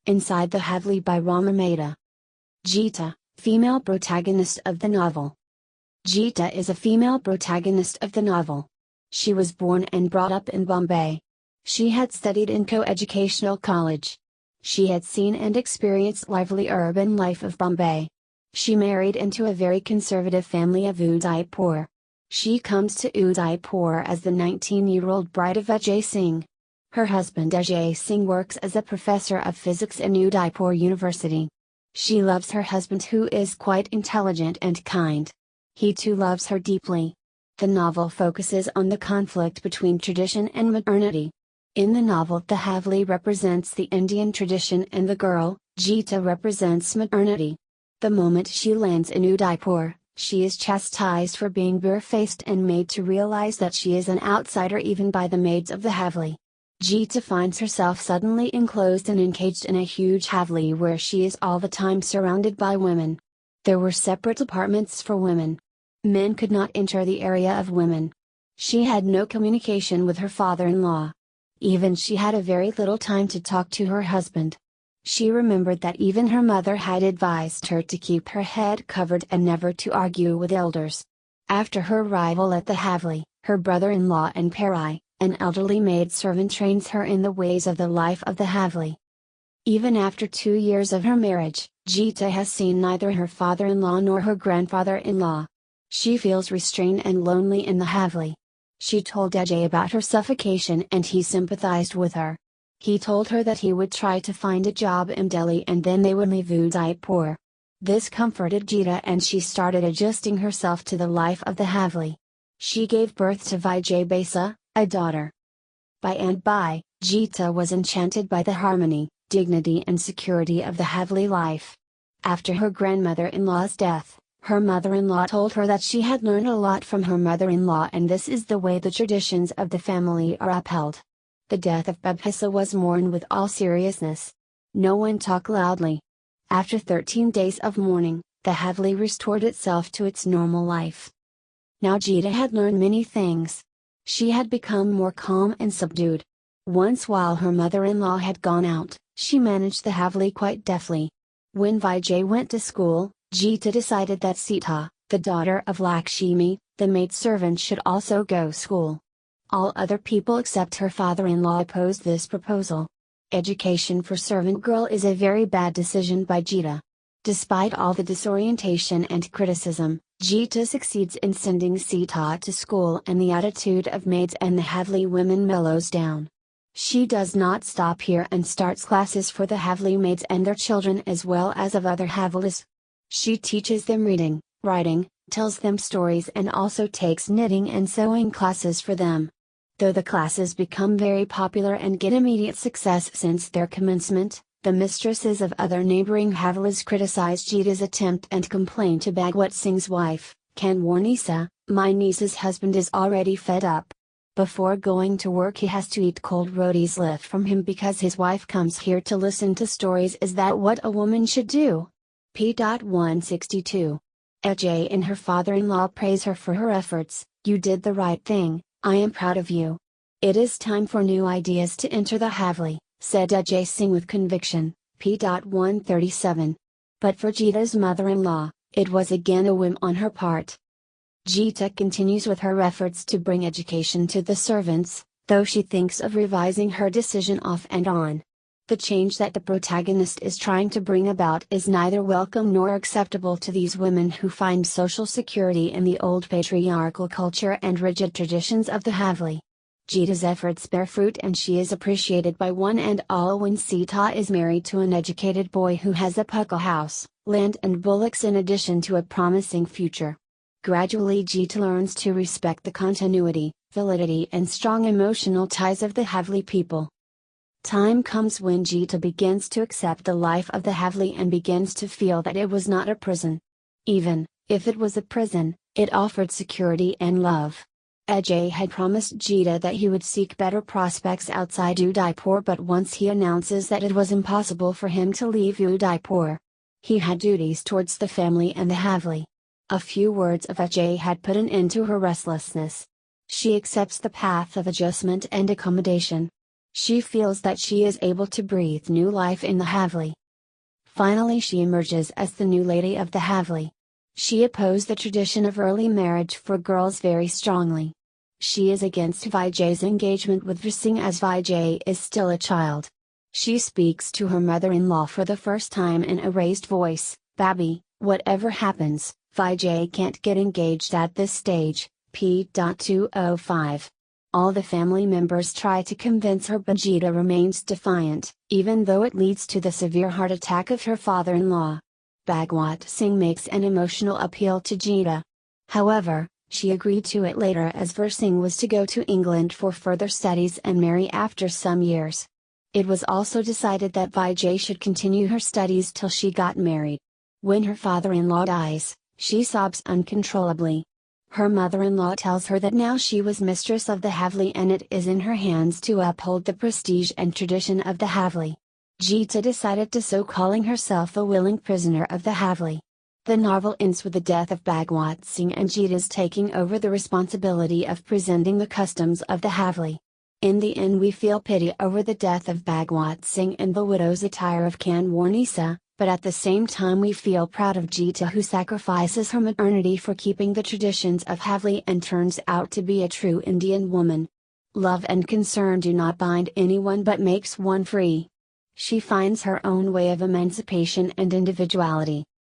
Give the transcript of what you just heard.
Inside the Haveli by Rama Mehta. Geeta, female protagonist of the novel. Geeta is a female protagonist of the novel. She was born and brought up in Bombay. She had studied in co-educational college. She had seen and experienced lively urban life of Bombay. She married into a very conservative family of Udaipur. She comes to Udaipur as the 19-year-old bride of Ajay Singh. Her husband Ajay Singh works as a professor of physics in Udaipur University. She loves her husband, who is quite intelligent and kind. He too loves her deeply. The novel focuses on the conflict between tradition and modernity. In the novel, the Haveli represents the Indian tradition and the girl, Geeta, represents modernity. The moment she lands in Udaipur, she is chastised for being barefaced and made to realize that she is an outsider even by the maids of the Haveli. Geeta finds herself suddenly enclosed and encaged in a huge Haveli where she is all the time surrounded by women. There were separate apartments for women. Men could not enter the area of women. She had no communication with her father-in-law. Even she had a very little time to talk to her husband. She remembered that even her mother had advised her to keep her head covered and never to argue with elders. After her arrival at the Haveli, her brother-in-law and Pari, an elderly maid-servant, trains her in the ways of the life of the Haveli. Even after 2 years of her marriage, Geeta has seen neither her father-in-law nor her grandfather-in-law. She feels restrained and lonely in the Haveli. She told Ajay about her suffocation and he sympathized with her. He told her that he would try to find a job in Delhi and then they would leave Udaipur. This comforted Geeta and she started adjusting herself to the life of the Haveli. She gave birth to Vijay Basa, a daughter. By and by, Geeta was enchanted by the harmony, dignity and security of the Haveli life. After her grandmother-in-law's death, her mother-in-law told her that she had learned a lot from her mother-in-law and this is the way the traditions of the family are upheld. The death of Babhasa was mourned with all seriousness. No one talked loudly. After 13 days of mourning, the Haveli restored itself to its normal life. Now Geeta had learned many things. She had become more calm and subdued. Once while her mother-in-law had gone out, she managed the Haveli quite deftly. When Vijay went to school, Geeta decided that Sita, the daughter of Lakshmi, the maidservant, should also go school. All other people except her father-in-law opposed this proposal. Education for servant girl is a very bad decision by Geeta. Despite all the disorientation and criticism, Geeta succeeds in sending Sita to school and the attitude of maids and the Haveli women mellows down. She does not stop here and starts classes for the Haveli maids and their children as well as of other Havelis. She teaches them reading, writing, tells them stories and also takes knitting and sewing classes for them. Though the classes become very popular and get immediate success since their commencement, the mistresses of other neighboring Havelis criticize Geeta's attempt and complain to Bhagwat Singh's wife, Kanwarnisa, "My niece's husband is already fed up. Before going to work he has to eat cold rotis left from him because his wife comes here to listen to stories. Is that what a woman should do?" p.162. Ajay and her father-in-law praise her for her efforts. "You did the right thing, I am proud of you. It is time for new ideas to enter the Haveli," said Ajay Singh with conviction, p.137. But for Geeta's mother-in-law, it was again a whim on her part. Geeta continues with her efforts to bring education to the servants, though she thinks of revising her decision off and on. The change that the protagonist is trying to bring about is neither welcome nor acceptable to these women who find social security in the old patriarchal culture and rigid traditions of the Haveli. Geeta's efforts bear fruit and she is appreciated by one and all when Sita is married to an educated boy who has a pukka house, land and bullocks in addition to a promising future. Gradually Geeta learns to respect the continuity, validity and strong emotional ties of the Haveli people. Time comes when Geeta begins to accept the life of the Haveli and begins to feel that it was not a prison. Even if it was a prison, it offered security and love. Ajay had promised Geeta that he would seek better prospects outside Udaipur, but once he announces that it was impossible for him to leave Udaipur. He had duties towards the family and the Haveli. A few words of Ajay had put an end to her restlessness. She accepts the path of adjustment and accommodation. She feels that she is able to breathe new life in the Haveli. Finally she emerges as the new lady of the Haveli. She opposed the tradition of early marriage for girls very strongly. She is against Vijay's engagement with Rasing as Vijay is still a child. She speaks to her mother-in-law for the first time in a raised voice, "Babi, whatever happens, Vijay can't get engaged at this stage." p.205. All the family members try to convince her, but Geeta remains defiant, even though it leads to the severe heart attack of her father-in-law. Bhagwat Singh makes an emotional appeal to Geeta. However, she agreed to it later as Vir Singh was to go to England for further studies and marry after some years. It was also decided that Vijay should continue her studies till she got married. When her father-in-law dies, she sobs uncontrollably. Her mother-in-law tells her that now she was mistress of the Haveli and it is in her hands to uphold the prestige and tradition of the Haveli. Geeta decided to so calling herself a willing prisoner of the Haveli. The novel ends with the death of Bhagwat Singh and Geeta's taking over the responsibility of presenting the customs of the Haveli. In the end we feel pity over the death of Bhagwat Singh and the widow's attire of Kanwarnisa, but at the same time we feel proud of Geeta who sacrifices her maternity for keeping the traditions of Haveli and turns out to be a true Indian woman. Love and concern do not bind anyone but makes one free. She finds her own way of emancipation and individuality.